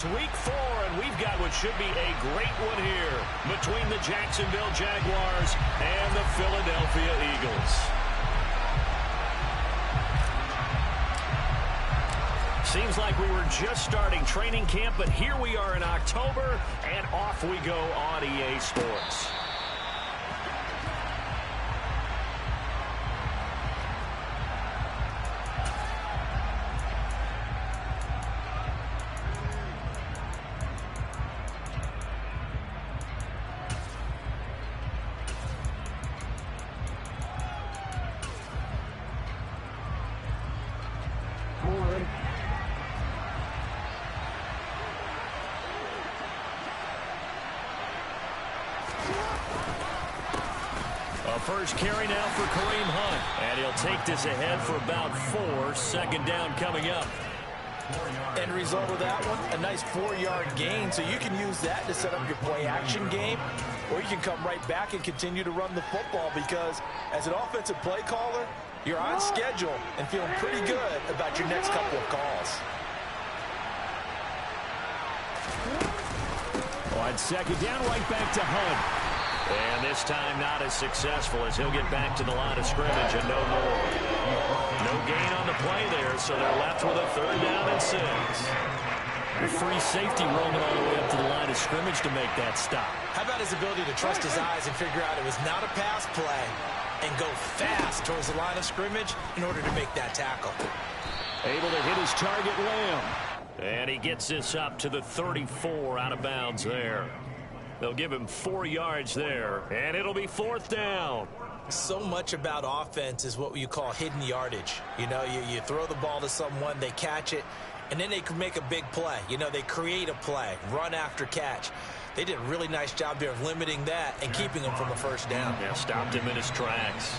Week 4, and we've got what should be a great one here between the Jacksonville Jaguars and the Philadelphia Eagles. Seems like we were just starting training camp, but here we are in October, and off we go on EA Sports. First carry now for Kareem Hunt, and he'll take this ahead for about 4. Second down coming up. End result of that one, a nice 4-yard gain, so you can use that to set up your play-action game, or you can come right back and continue to run the football because as an offensive play caller, you're on schedule and feeling pretty good about your next couple of calls. On second down, right back to Hunt. And this time not as successful as he'll get back to the line of scrimmage and no more. No gain on the play there, so they're left with a 3rd down and 6. The free safety roaming all the way up to the line of scrimmage to make that stop. How about his ability to trust his eyes and figure out it was not a pass play and go fast towards the line of scrimmage in order to make that tackle. Able to hit his target, Lamb. And he gets this up to the 34 out of bounds there. They'll give him 4 yards there, and it'll be 4th down. So much about offense is what you call hidden yardage. You know, you throw the ball to someone, they catch it, and then they can make a big play. You know, they create a play, run after catch. They did a really nice job there of limiting that and keeping him from a 1st down. Yeah, stopped him in his tracks.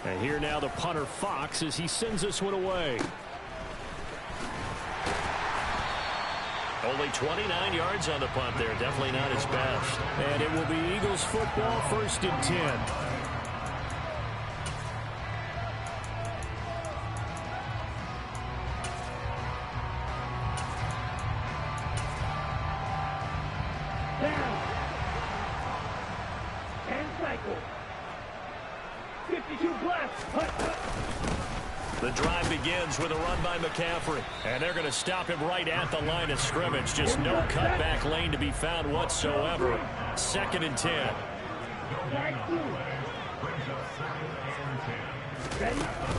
And here now the punter Fox as he sends this one away. Only 29 yards on the punt there. Definitely not his best. And it will be Eagles football, 1st and 10. Down. And cycle. 52 left. The drive begins with a run by McCaffrey. And they're going to stop him right at the line of scrimmage. Just no cutback lane to be found whatsoever. 2nd and 10.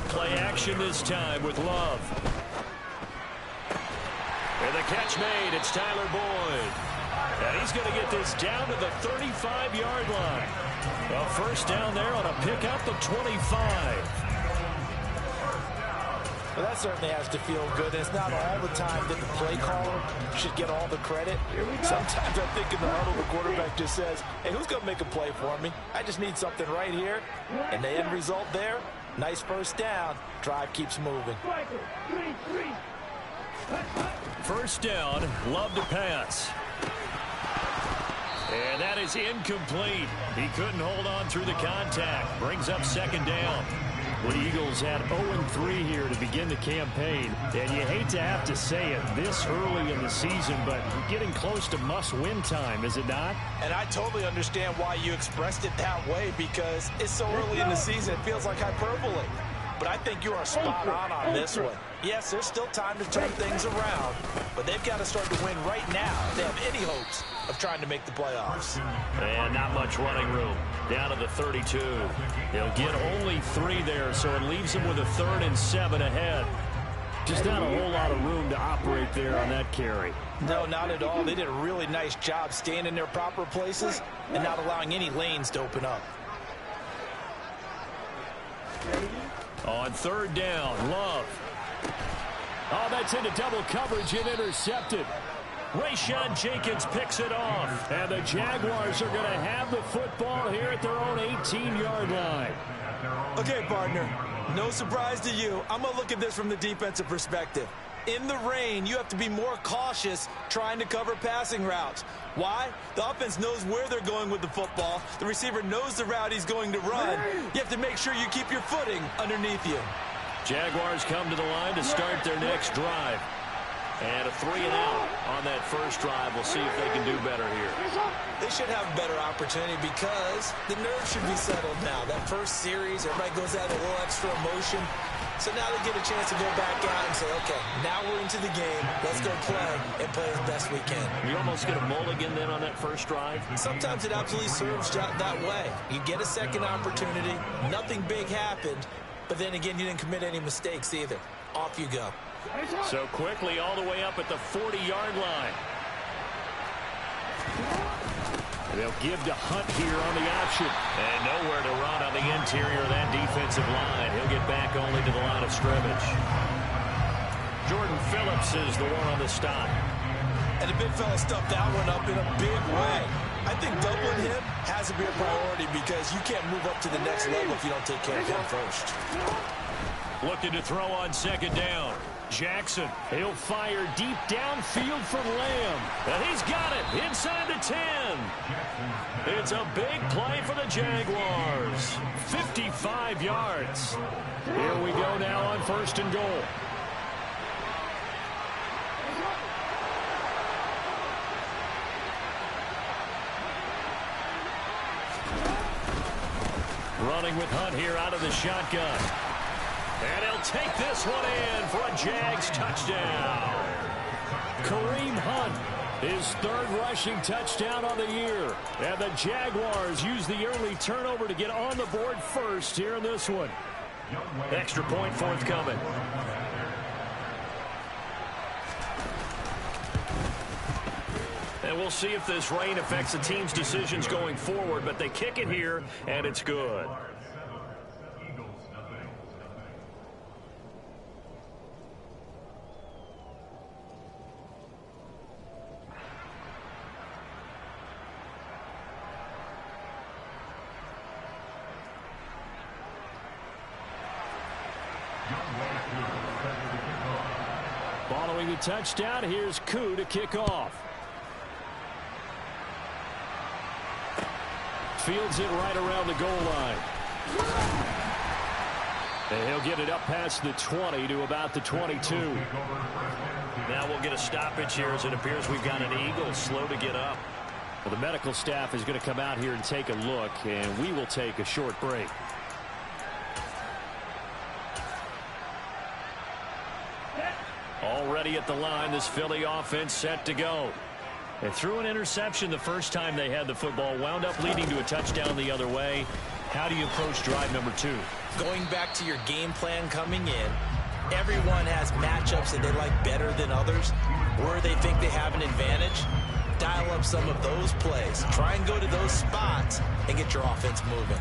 Play action this time with Love. And the catch made. It's Tyler Boyd. And he's going to get this down to the 35-yard line. A 1st down there on a pickup of 25. Well, that certainly has to feel good. And it's not all the time that the play caller should get all the credit. Sometimes I think in the huddle, the quarterback just says, hey, who's going to make a play for me? I just need something right here. And the end result there, nice 1st down. Drive keeps moving. 1st down, Love to pass. And that is incomplete. He couldn't hold on through the contact. Brings up 2nd down. The Eagles had 0-3 here to begin the campaign. And you hate to have to say it this early in the season, but getting close to must-win time, is it not? And I totally understand why you expressed it that way because it's so early in the season, it feels like hyperbole. But I think you are spot on this one. Yes, there's still time to turn things around, but they've got to start to win right now if they have any hopes of trying to make the playoffs. And not much running room. Down to the 32. They'll get only 3 there, so it leaves them with a 3rd and 7 ahead. Just not a whole lot of room to operate there on that carry. No, not at all. They did a really nice job staying in their proper places and not allowing any lanes to open up. On 3rd down, Love. Oh, that's into double coverage and intercepted. Rayshawn Jenkins picks it off. And the Jaguars are going to have the football here at their own 18-yard line. Okay, partner, no surprise to you. I'm going to look at this from the defensive perspective. In the rain, you have to be more cautious trying to cover passing routes. Why? The offense knows where they're going with the football. The receiver knows the route he's going to run. You have to make sure you keep your footing underneath you. Jaguars come to the line to start their next drive. And a 3-and-out on that first drive. We'll see if they can do better here. They should have a better opportunity because the nerves should be settled now. That first series, everybody goes out with a little extra emotion. So now they get a chance to go back out and say, okay, now we're into the game. Let's go play and play as best we can. You almost get a mulligan then on that first drive? Sometimes it absolutely serves that way. You get a second opportunity. Nothing big happened. But then again, you didn't commit any mistakes either. Off you go. So quickly all the way up at the 40-yard line. They'll give to Hunt here on the option. And nowhere to run on the interior of that defensive line. He'll get back only to the line of scrimmage. Jordan Phillips is the one on the stop. And the big fella stuffed that one up in a big way. I think doubling him has to be a priority because you can't move up to the next level if you don't take care of him first. Looking to throw on second down. Jackson, he'll fire deep downfield for Lamb. And he's got it inside the 10. It's a big play for the Jaguars. 55 yards. Here we go now on first and goal. Running with Hunt here out of the shotgun. And he'll take this one in for a Jags touchdown. Kareem Hunt, his third rushing touchdown on the year. And the Jaguars use the early turnover to get on the board first here in this one. Extra point forthcoming. And we'll see if this rain affects the team's decisions going forward, but they kick it here, and it's good. Following the touchdown, here's Koo to kick off. Fields it right around the goal line. And he'll get it up past the 20 to about the 22. Now we'll get a stoppage here as it appears we've got an Eagle slow to get up. Well, the medical staff is going to come out here and take a look, and we will take a short break. Already at the line, this Philly offense set to go. They threw an interception the first time they had the football, wound up leading to a touchdown the other way. How do you approach drive number 2? Going back to your game plan coming in, everyone has matchups that they like better than others, where they think they have an advantage. Dial up some of those plays. Try and go to those spots and get your offense moving.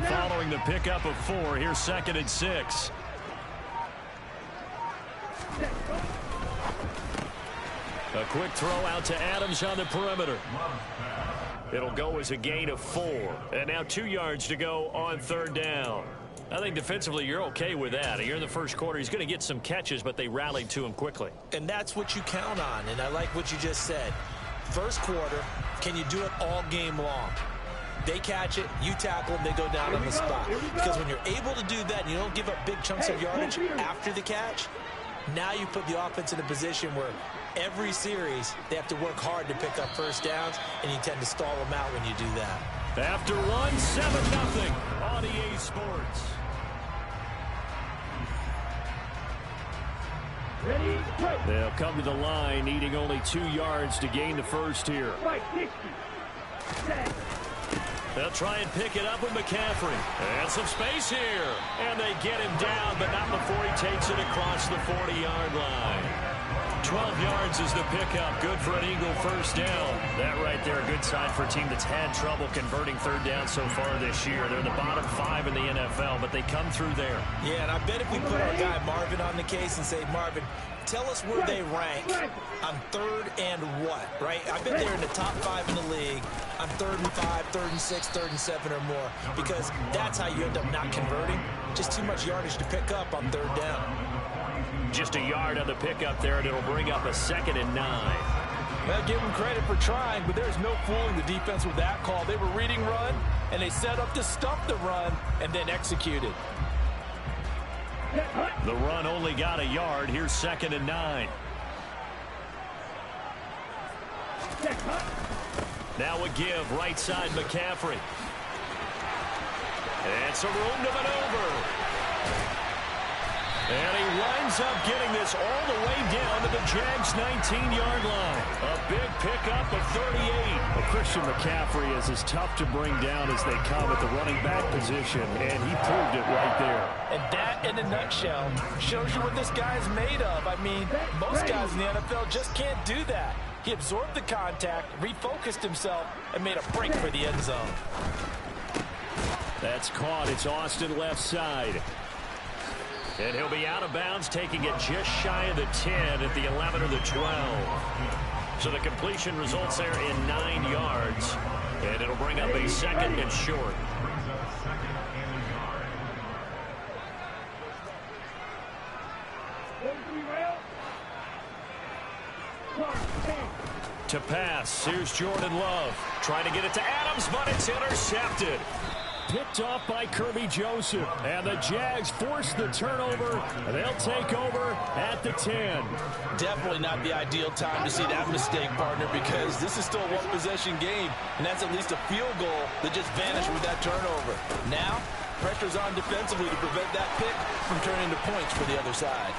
Following the pickup of 4, here's 2nd and 6. A quick throw out to Adams on the perimeter. It'll go as a gain of 4. And now 2 yards to go on 3rd down. I think defensively you're okay with that. Here in the first quarter, he's going to get some catches, but they rallied to him quickly. And that's what you count on, and I like what you just said. First quarter, can you do it all game long? They catch it, you tackle them, they go down on the spot. Because when you're able to do that and you don't give up big chunks of yardage after the catch, now you put the offense in a position where every series they have to work hard to pick up first downs, and you tend to stall them out when you do that. After one, 7-0 on EA Sports. They'll come to the line, needing only 2 yards to gain the first here. They'll try and pick it up with McCaffrey. And some space here. And they get him down, but not before he takes it across the 40-yard line. 12 yards is the pickup. Good for an Eagle first down. That right there, a good sign for a team that's had trouble converting third down so far this year. They're the bottom 5 in the NFL, but they come through there. Yeah, and I bet if we put our guy Marvin on the case and say, Marvin, tell us where they rank on third and what, right? I bet they're in the top 5 in the league on 3rd and 5, 3rd and 6, 3rd and 7 or more, because that's how you end up not converting. Just too much yardage to pick up on third down. Just a yard on the pickup there, and it'll bring up a 2nd and 9. Well, give them credit for trying, but there's no fooling the defense with that call. They were reading run, and they set up to stop the run and then executed. The run only got a yard. Here's 2nd and 9. Now a give, right side McCaffrey. And some room to maneuver. And he winds up getting this all the way down to the Jags' 19-yard line. A big pickup of 38. Well, Christian McCaffrey is as tough to bring down as they come at the running back position, and he proved it right there. And that, in a nutshell, shows you what this guy's made of. I mean, most guys in the NFL just can't do that. He absorbed the contact, refocused himself, and made a break for the end zone. That's caught. It's Austin left side. And he'll be out of bounds, taking it just shy of the 10 at the 11 or the 12. So the completion results there in 9 yards. And it'll bring up a 2nd and short. To pass, here's Jordan Love. Trying to get it to Adams, but it's intercepted. Picked off by Kirby Joseph, and the Jags force the turnover. They'll take over at the 10. Definitely not the ideal time to see that mistake, partner, because this is still a one-possession game, and that's at least a field goal that just vanished with that turnover. Now, pressure's on defensively to prevent that pick from turning into points for the other side.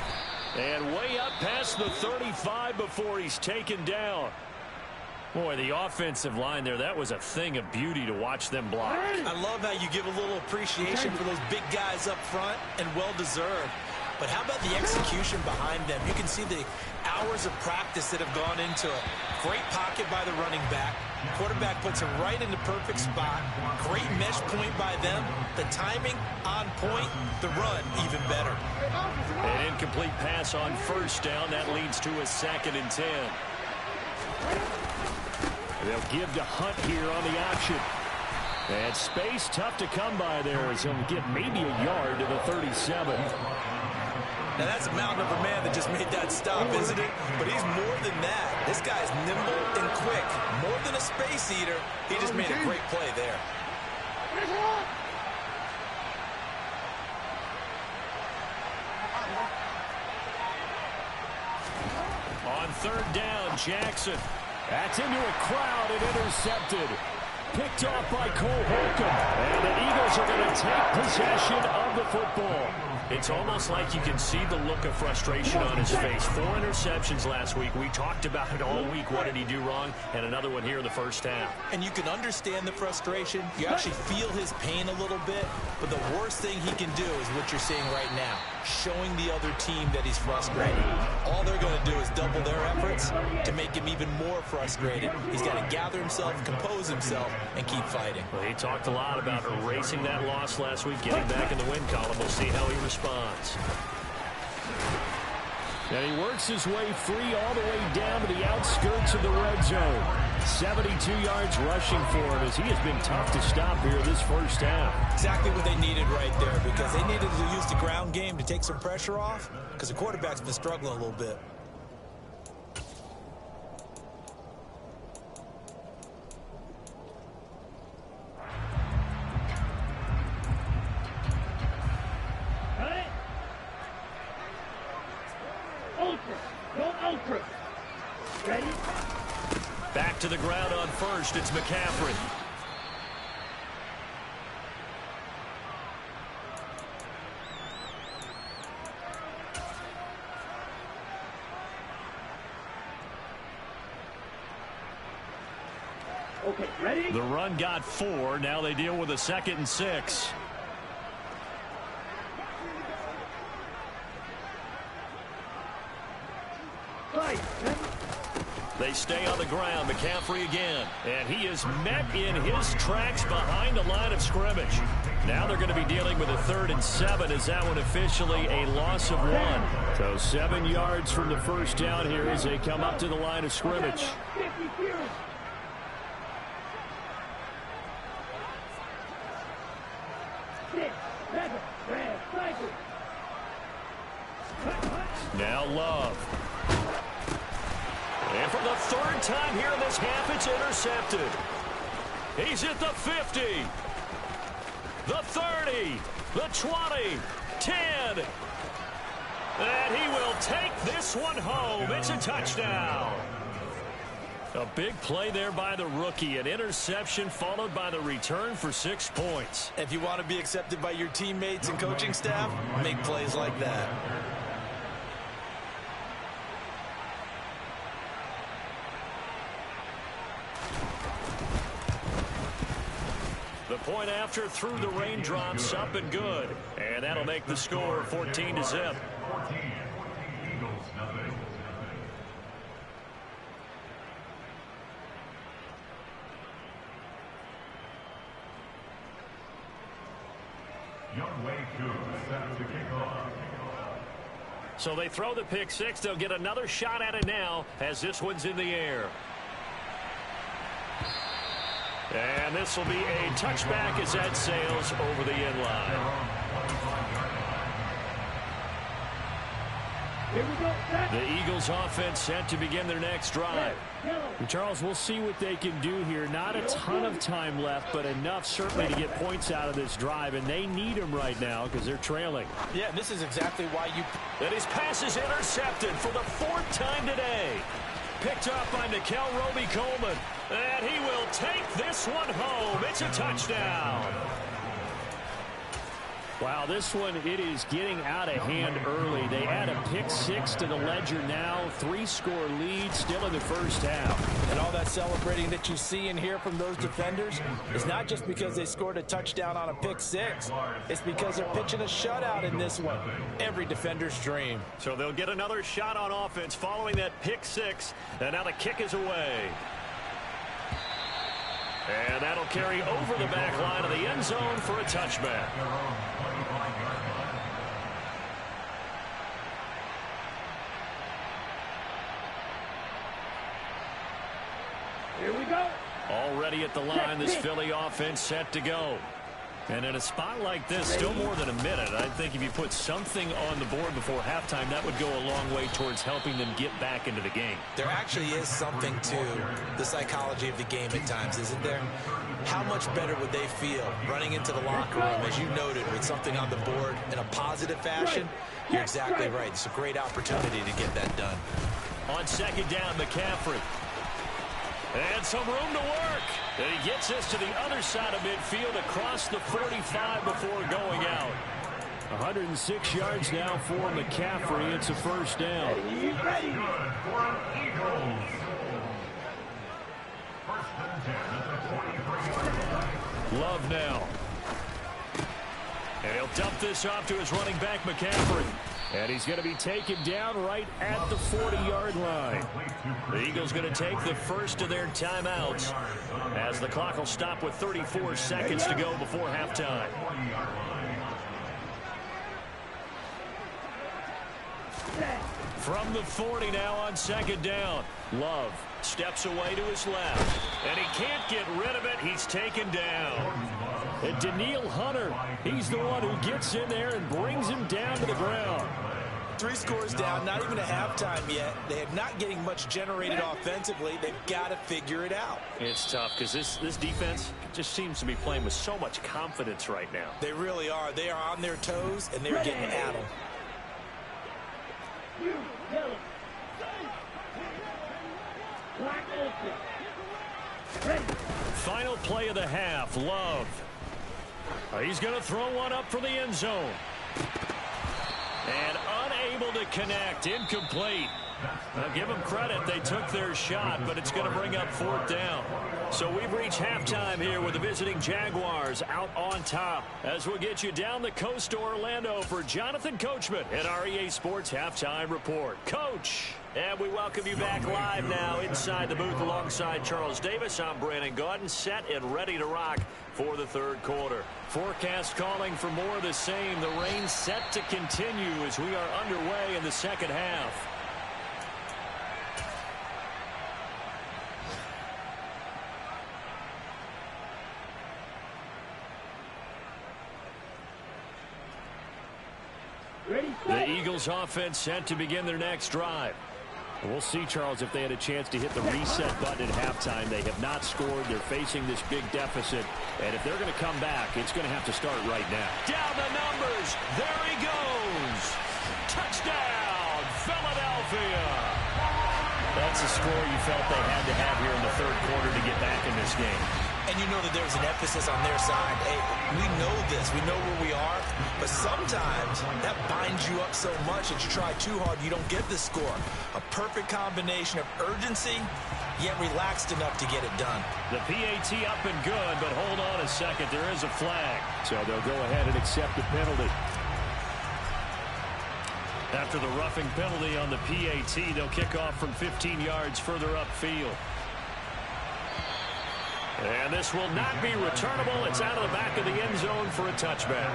And way up past the 35 before he's taken down. Boy, the offensive line there, that was a thing of beauty to watch them block. I love how you give a little appreciation for those big guys up front, and well-deserved. But how about the execution behind them? You can see the hours of practice that have gone into it. Great pocket by the running back. Quarterback puts him right in the perfect spot. Great mesh point by them. The timing on point. The run even better. An incomplete pass on first down. That leads to a 2nd and 10. They'll give to Hunt here on the option. And space tough to come by there as he'll get maybe a yard to the 37. Now that's a mountain of a man that just made that stop, isn't it? But he's more than that. This guy's nimble and quick. More than a space eater. He just made a great play there. On 3rd down, Jackson. That's into a crowd and intercepted. Picked off by Cole Holcomb. And the Eagles are going to take possession of the football. It's almost like you can see the look of frustration on his face. 4 interceptions last week. We talked about it all week. What did he do wrong? And another one here in the first half. And you can understand the frustration. You actually feel his pain a little bit. But the worst thing he can do is what you're seeing right now. Showing the other team that he's frustrated. All they're going to do is double their efforts to make him even more frustrated. He's got to gather himself, compose himself, and keep fighting. Well, he talked a lot about erasing that loss last week, getting back in the win column. We'll see how he responds. And he works his way free all the way down to the outskirts of the red zone. 72 yards rushing for him as he has been tough to stop here this first half. Exactly what they needed right there, because they needed to use the ground game to take some pressure off, because the quarterback's been struggling a little bit. Ready? Back to the ground on first. It's McCaffrey. Okay, ready? The run got 4. Now they deal with a 2nd and 6. Fight. They stay on the ground. McCaffrey again. And he is met in his tracks behind the line of scrimmage. Now they're going to be dealing with a 3rd and 7. Is that one officially a loss of 1? So 7 yards from the first down here as they come up to the line of scrimmage. Now Love. And for the 3rd time here in this half, it's intercepted. He's at the 50, the 30, the 20, 10. And he will take this one home. It's a touchdown. A big play there by the rookie. An interception followed by the return for 6 points. If you want to be accepted by your teammates and coaching staff, make plays like that. The point after through the raindrops, up and good. And that'll make the score 14-0. So they throw the pick 6. They'll get another shot at it now as this one's in the air. And this will be a touchback as that sails over the end line. The Eagles offense set to begin their next drive. And Charles, we'll see what they can do here. Not a ton of time left, but enough certainly to get points out of this drive, and they need them right now because they're trailing. Yeah, and this is exactly why you... And his pass is intercepted for the 4th time today. Picked up by Nickel Roby-Coleman. And he will take this one home. It's a touchdown. Wow, this one, it is getting out of hand early. They add a pick 6 to the ledger now. 3-score lead still in the first half. And all that celebrating that you see and hear from those defenders is not just because they scored a touchdown on a pick 6. It's because they're pitching a shutout in this one. Every defender's dream. So they'll get another shot on offense following that pick 6. And now the kick is away. And that'll carry over the back line of the end zone for a touchback. Here we go. Already at the line, this Philly offense set to go. And in a spot like this, still more than a minute, I think if you put something on the board before halftime, that would go a long way towards helping them get back into the game. There actually is something to the psychology of the game at times, isn't there? How much better would they feel running into the locker room, as you noted, with something on the board in a positive fashion? You're exactly right. It's a great opportunity to get that done. On 2nd down, McCaffrey. And some room to work. And he gets us to the other side of midfield across the 45 before going out. 106 yards now for McCaffrey. It's a first down. Love now. And he'll dump this off to his running back, McCaffrey. And he's going to be taken down right at the 40-yard line. The Eagles going to take the first of their timeouts as the clock will stop with 34 seconds to go before halftime. From the 40 now on 2nd down. Love steps away to his left. And he can't get rid of it. He's taken down. And Daniil Hunter, he's the one who gets in there and brings him down to the ground. 3 scores down, not even a halftime yet. They are not getting much generated offensively. They've got to figure it out. It's tough because this defense just seems to be playing with so much confidence right now. They really are. They are on their toes, and they're getting at them. Final play of the half, Love. He's going to throw one up for the end zone. And unable to connect, incomplete. Now give them credit, they took their shot, but it's going to bring up 4th down. So we've reached halftime here with the visiting Jaguars out on top. As we'll get you down the coast to Orlando for Jonathan Coachman at our EA Sports Halftime Report. Coach! And we welcome you back live now inside the booth alongside Charles Davis. I'm Brandon Gaudin, set and ready to rock for the third quarter. Forecast calling for more of the same. The rain set to continue as we are underway in the second half. The Eagles offense set to begin their next drive. We'll see, Charles, if they had a chance to hit the reset button at halftime. They have not scored. They're facing this big deficit. And if they're going to come back, it's going to have to start right now. Down the numbers. There he goes. Touchdown, Philadelphia. That's a score you felt they had to have here in the third quarter to get back in this game. And you know that there's an emphasis on their side. Hey, we know this. We know where we are. But sometimes that binds you up so much that you try too hard, you don't get the score. A perfect combination of urgency, yet relaxed enough to get it done. The PAT up and good, but hold on a second. There is a flag. So they'll go ahead and accept the penalty. After the roughing penalty on the PAT, they'll kick off from 15 yards further upfield. And this will not be returnable. It's out of the back of the end zone for a touchback.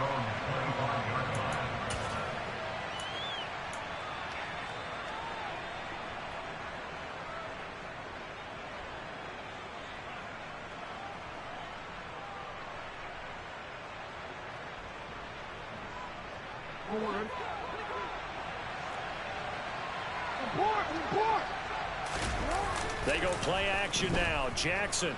They go play action now. Jackson.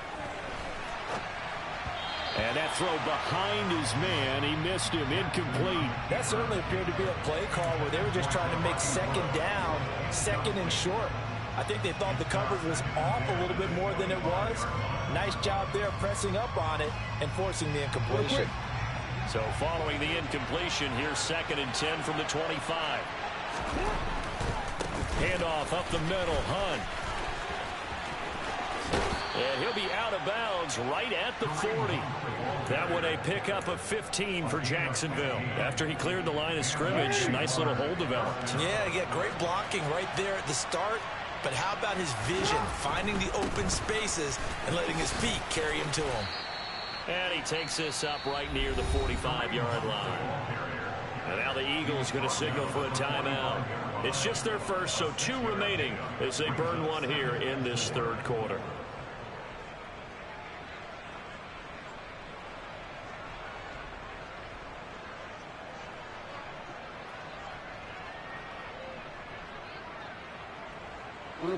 And that throw behind his man. He missed him. Incomplete. That certainly appeared to be a play call where they were just trying to make second down, second and short. I think they thought the coverage was off a little bit more than it was. Nice job there pressing up on it and forcing the incompletion. So following the incompletion, here's 2nd and 10 from the 25. Handoff up the middle. Hunt. And he'll be out of bounds right at the 40. That one a pickup of 15 for Jacksonville. After he cleared the line of scrimmage, nice little hole developed. Yeah, great blocking right there at the start. But how about his vision, finding the open spaces and letting his feet carry him to him. And he takes this up right near the 45-yard line. And now the Eagles going to signal for a timeout. It's just their first, so 2 remaining as they burn one here in this third quarter.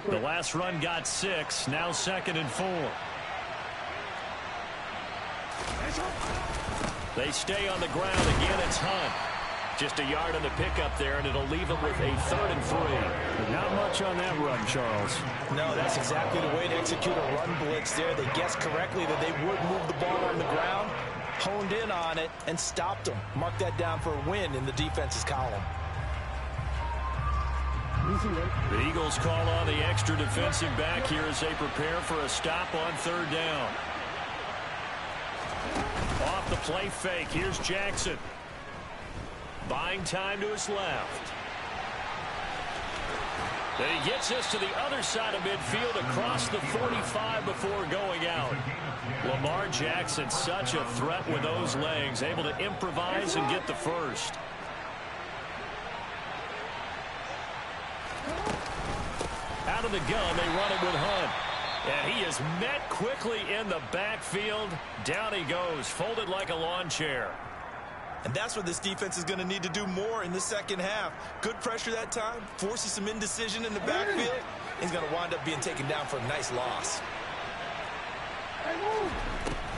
The last run got 6. Now 2nd and 4. They stay on the ground. Again, it's Hunt. Just a yard on the pickup there, and it'll leave them with a 3rd and 3. Not much on that run, Charles. No, that's exactly the way to execute a run blitz there. They guessed correctly that they would move the ball on the ground, honed in on it, and stopped them. Mark that down for a win in the defense's column. The Eagles call on the extra defensive back here as they prepare for a stop on 3rd down. Off the play fake. Here's Jackson. Buying time to his left. Then he gets us to the other side of midfield across the 45 before going out. Lamar Jackson, such a threat with those legs, able to improvise and get the first. Out of the gun, they run it with Hunt. And he is met quickly in the backfield. Down he goes, folded like a lawn chair. And that's what this defense is going to need to do more in the second half. Good pressure that time, forces some indecision in the backfield. He's going to wind up being taken down for a nice loss.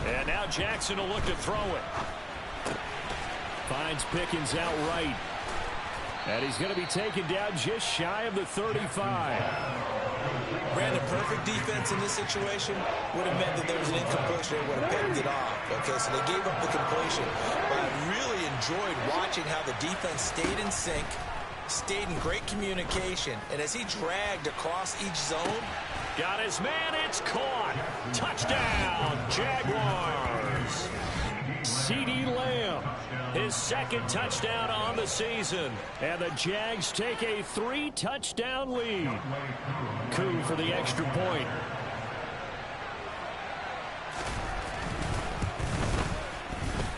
And now Jackson will look to throw it. Finds Pickens out right. And he's going to be taken down just shy of the 35. Brandon, perfect defense in this situation would have meant that there was an incompletion. They would have picked it off. Okay, so they gave up the completion. But I really enjoyed watching how the defense stayed in sync, stayed in great communication, and as he dragged across each zone, Got his man. It's caught. Touchdown, Jaguars. CeeDee Lamb, his second touchdown on the season. And the Jags take a 3-touchdown lead. Coup for the extra point.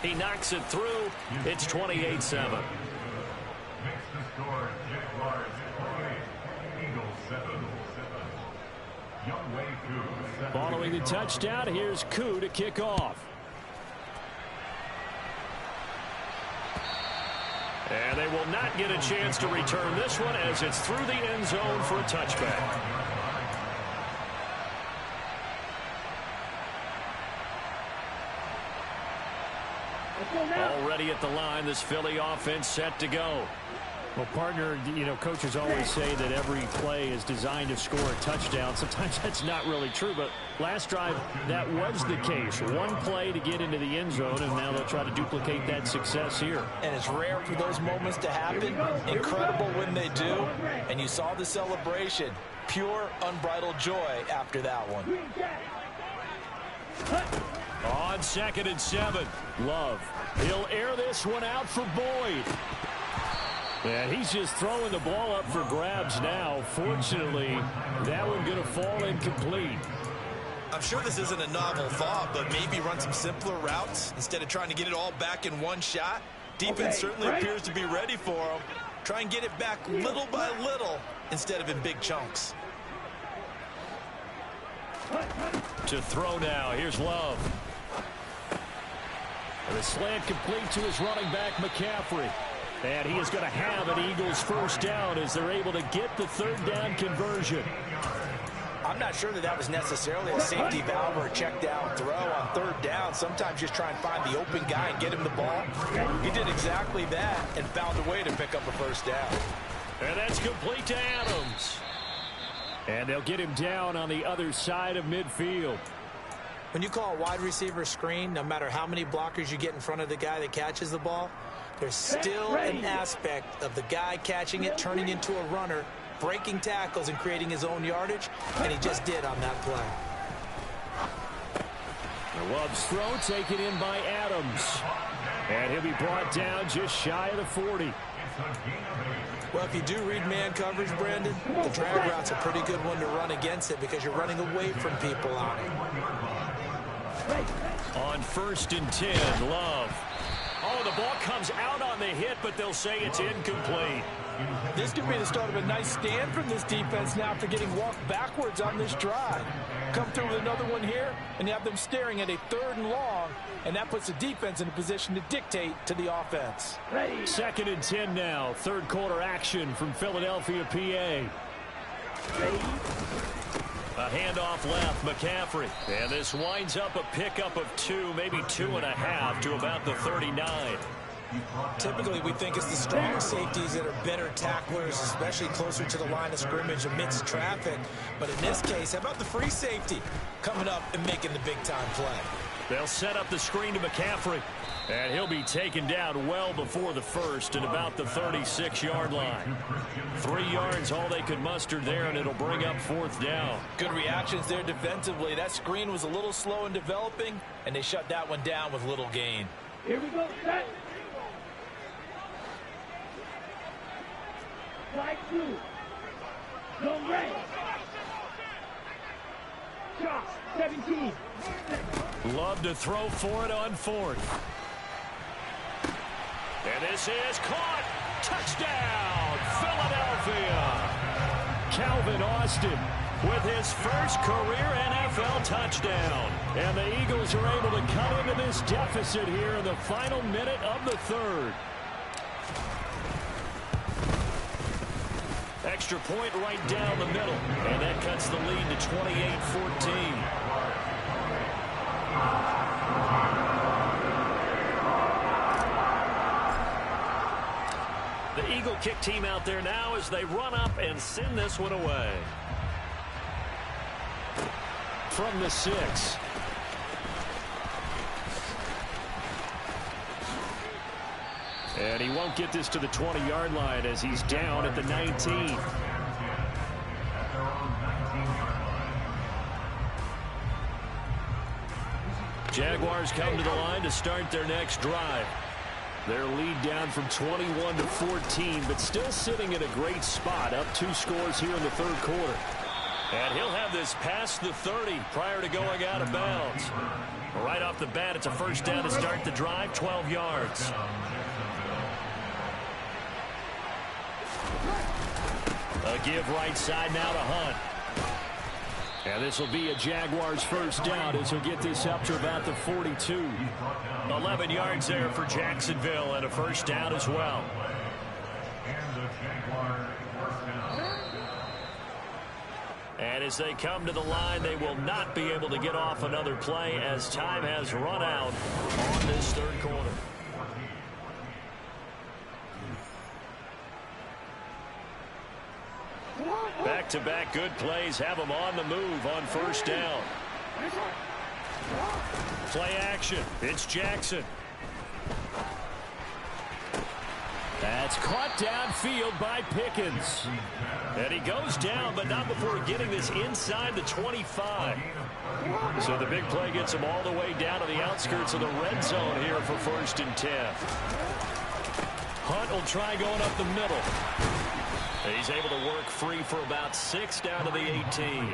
He knocks it through. It's 28-7. Following the touchdown, here's Coup to kick off. And they will not get a chance to return this one as it's through the end zone for a touchback. Already at the line, this Philly offense set to go. Well, partner, you know, coaches always say that every play is designed to score a touchdown. Sometimes that's not really true, but last drive, that was the case. One play to get into the end zone, and now they'll try to duplicate that success here. And it's rare for those moments to happen. Incredible when they do. And you saw the celebration. Pure, unbridled joy after that one. On 2nd and 7, Love. He'll air this one out for Boyd. And he's just throwing the ball up for grabs now. Fortunately, that one going to fall incomplete. I'm sure this isn't a novel thought, but maybe run some simpler routes instead of trying to get it all back in one shot. Defense certainly appears to be ready for him. Try and get it back little by little instead of in big chunks. To throw now. Here's Love. And the slant complete to his running back, McCaffrey. And he is going to have an Eagles first down as they're able to get the third down conversion. I'm not sure that that was necessarily a safety valve or a check down throw on third down. Sometimes just try and find the open guy and get him the ball. He did exactly that and found a way to pick up a first down. And that's complete to Adams. And they'll get him down on the other side of midfield. When you call a wide receiver screen, no matter how many blockers you get in front of the guy that catches the ball, there's still an aspect of the guy catching it, turning into a runner, breaking tackles and creating his own yardage, and he just did on that play. The Love's throw taken in by Adams. And he'll be brought down just shy of the 40. Well, if you do read man coverage, Brandon, the drag route's a pretty good one to run against it because you're running away from people on it. On 1st and 10, Love. Oh, the ball comes out on the hit, but they'll say it's incomplete. This could be the start of a nice stand from this defense now after getting walked backwards on this drive. Come through with another one here, and you have them staring at a 3rd and long, and that puts the defense in a position to dictate to the offense. 2nd and 10 now. 3rd quarter action from Philadelphia, PA. A handoff left, McCaffrey. And this winds up a pickup of 2, maybe 2.5 to about the 39. Typically, we think it's the strong safeties that are better tacklers, especially closer to the line of scrimmage amidst traffic. But in this case, how about the free safety coming up and making the big-time play? They'll set up the screen to McCaffrey. And he'll be taken down well before the first at about the 36-yard line. 3 yards, all they could muster there, and it'll bring up 4th down. Good reactions there defensively. That screen was a little slow in developing, and they shut that one down with little gain. Here we go, set. Flag 2. Long range. Shot 17. Love to throw for it on 4th. And this is caught. Touchdown, Philadelphia. Calvin Austin with his first career NFL touchdown. And the Eagles are able to cut into this deficit here in the final minute of the 3rd. Extra point right down the middle. And that cuts the lead to 28-14. The Eagle kick team out there now as they run up and send this one away. From the 6. And he won't get this to the 20-yard line as he's down at the 19. Jaguars come to the line to start their next drive. Their lead down from 21 to 14, but still sitting in a great spot, up 2 scores here in the third quarter. And he'll have this past the 30 prior to going out of bounds. Right off the bat, it's a first down to start the drive, 12 yards. A give right side now to Hunt. And this will be a Jaguars first down as he'll get this up to about the 42. 11 yards there for Jacksonville and a first down as well. And as they come to the line, they will not be able to get off another play as time has run out on this third quarter. Back-to-back good plays have them on the move on first down. Play action. It's Jackson. That's caught downfield by Pickens. And he goes down, but not before getting this inside the 25. So the big play gets him all the way down to the outskirts of the red zone here for 1st and 10. Hunt will try going up the middle. He's able to work free for about 6 down to the 18.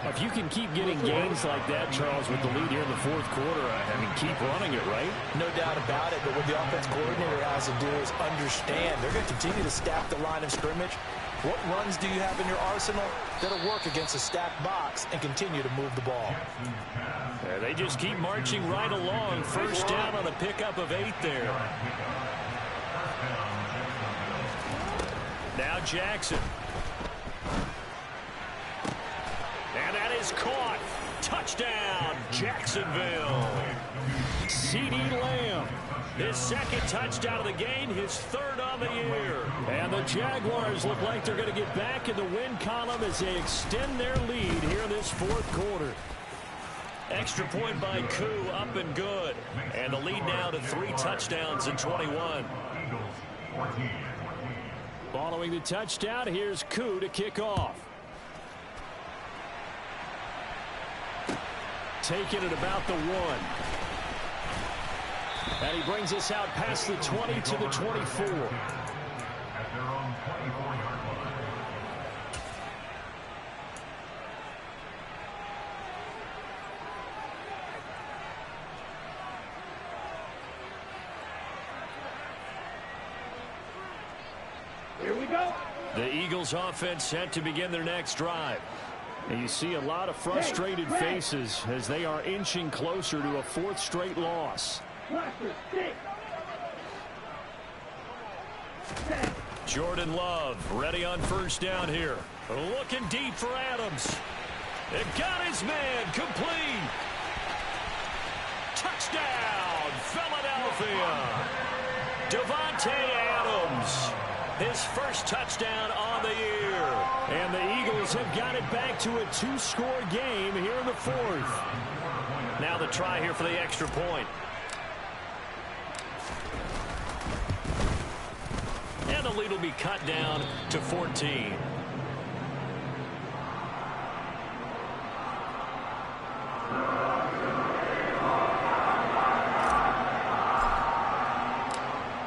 If you can keep getting gains like that, Charles, with the lead here in the fourth quarter, I mean, keep running it, right? No doubt about it, but what the offense coordinator has to do is understand they're going to continue to stack the line of scrimmage. What runs do you have in your arsenal that'll work against a stacked box and continue to move the ball? They just keep marching right along. First down on a pickup of 8 there. Now Jackson. And that is caught. Touchdown, Jacksonville. CeeDee Lamb. His second touchdown of the game, his 3rd on the year. And the Jaguars look like they're going to get back in the win column as they extend their lead here in this fourth quarter. Extra point by Koo, up and good. And the lead now to 3 touchdowns in 21. Following the touchdown, here's Koo to kick off. Taking it about the 1. And he brings us out past the 20 to the 24. Here we go. The Eagles offense set to begin their next drive. And you see a lot of frustrated faces as they are inching closer to a 4th straight loss. Jordan Love ready on first down here. Looking deep for Adams. It got his man complete. Touchdown, Philadelphia. Devontae Adams. His first touchdown on the year. And the Eagles have got it back to a 2-score game here in the 4th. Now the try here for the extra point. And the lead will be cut down to 14.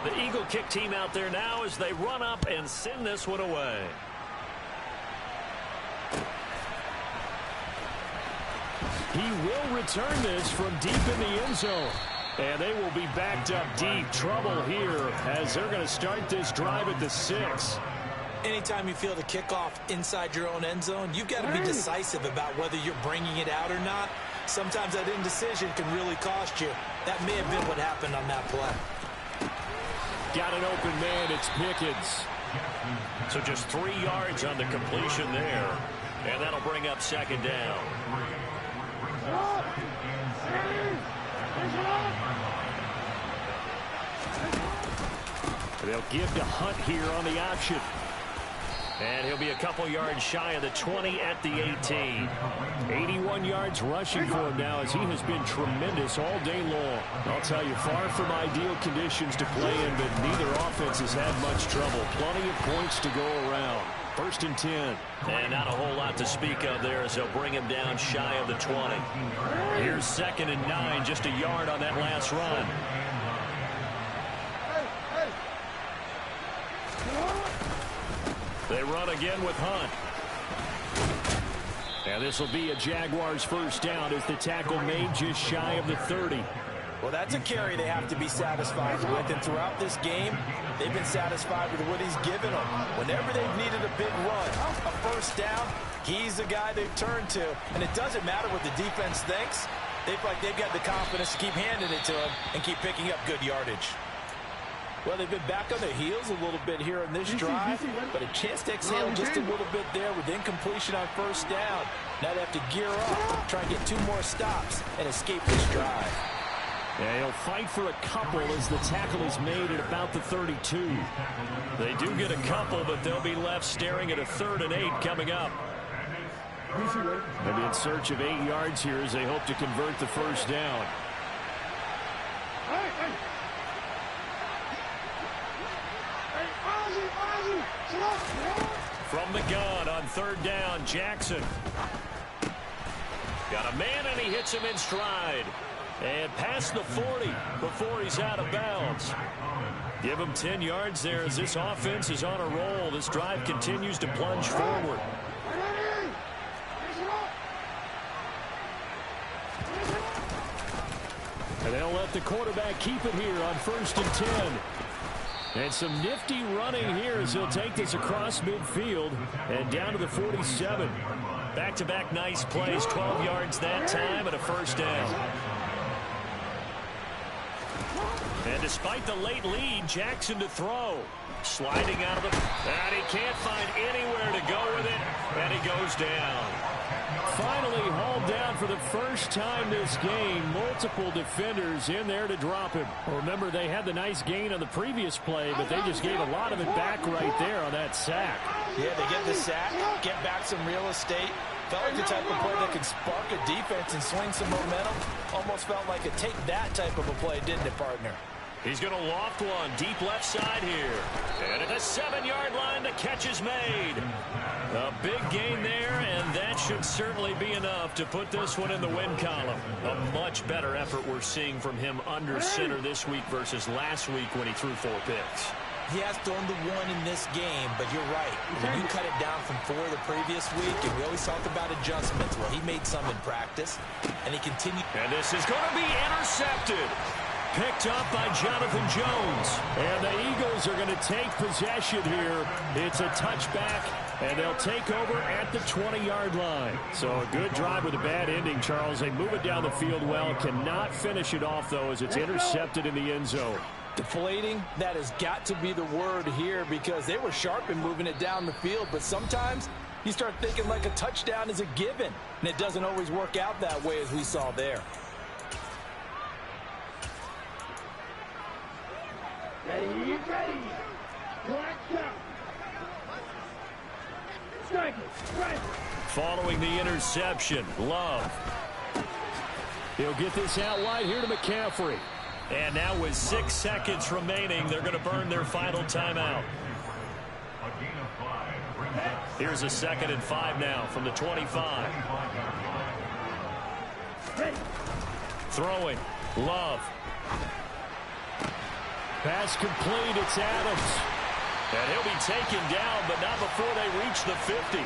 The Eagle kick team out there now as they run up and send this one away. He will return this from deep in the end zone. And they will be backed up deep. Trouble here as they're going to start this drive at the 6. Anytime you feel the kickoff inside your own end zone, you've got to be decisive about whether you're bringing it out or not. Sometimes that indecision can really cost you. That may have been what happened on that play. Got an open man. It's Pickens. So just 3 yards on the completion there. And that'll bring up second down. They'll give to Hunt here on the option. And he'll be a couple yards shy of the 20 at the 18. 81 yards rushing for him now, as he has been tremendous all day long. I'll tell you, far from ideal conditions to play in, but neither offense has had much trouble. Plenty of points to go around. 1st and 10. And not a whole lot to speak of there, as they'll bring him down shy of the 20. Here's 2nd and 9, just a yard on that last run. They run again with Hunt. And this will be a Jaguars 1st down as the tackle made just shy of the 30. Well, that's a carry they have to be satisfied with. And throughout this game, they've been satisfied with what he's given them. Whenever they've needed a big run, a 1st down, he's the guy they've turned to. And it doesn't matter what the defense thinks. They feel like they've got the confidence to keep handing it to him and keep picking up good yardage. Well, they've been back on their heels a little bit here in this drive, but a chance to exhale just a little bit there with incompletion on 1st down. Now they have to gear up, try and get 2 more stops, and escape this drive. Yeah, he'll fight for a couple as the tackle is made at about the 32. They do get a couple, but they'll be left staring at a 3rd and 8 coming up. They'll be in search of 8 yards here as they hope to convert the 1st down. From the gun on 3rd down, Jackson. Got a man, and he hits him in stride. And past the 40 before he's out of bounds. Give him 10 yards there as this offense is on a roll. This drive continues to plunge forward. And they'll let the quarterback keep it here on 1st and 10. And some nifty running here as he'll take this across midfield and down to the 47. Back-to-back nice plays, 12 yards that time and a 1st down. And despite the late lead, Jackson to throw. Sliding out of the... And he can't find anywhere to go with it, and he goes down. Finally hauled down for the 1st time this game. Multiple defenders in there to drop him. Remember, they had the nice gain on the previous play, but they just gave a lot of it back right there on that sack. Yeah, they get the sack, get back some real estate. Felt like the type of play that could spark a defense and swing some momentum. Almost felt like a take that type of a play, didn't it, partner? He's going to loft one deep left side here. And at the 7-yard line, the catch is made. A big gain there, and that should certainly be enough to put this one in the win column. A much better effort we're seeing from him under center this week versus last week when he threw 4 picks. He has thrown the 1 in this game, but you're right. When you cut it down from 4 the previous week, and we always talked about adjustments, well, he made some in practice, and he continued. And this is going to be intercepted. Picked up by Jonathan Jones. And the Eagles are going to take possession here. It's a touchback, and they'll take over at the 20-yard line. So a good drive with a bad ending, Charles. They move it down the field well. Cannot finish it off, though, as it's intercepted in the end zone. Deflating, that has got to be the word here, because they were sharp in moving it down the field, but sometimes you start thinking like a touchdown is a given, and it doesn't always work out that way as we saw there. Ready. Strike it. Following the interception, Love. He'll get this out wide here to McCaffrey. And now with 6 seconds remaining, they're going to burn their final timeout. Here's a 2nd and 5 now from the 25. Throwing, Love. Pass complete, it's Adams. And he'll be taken down, but not before they reach the 50.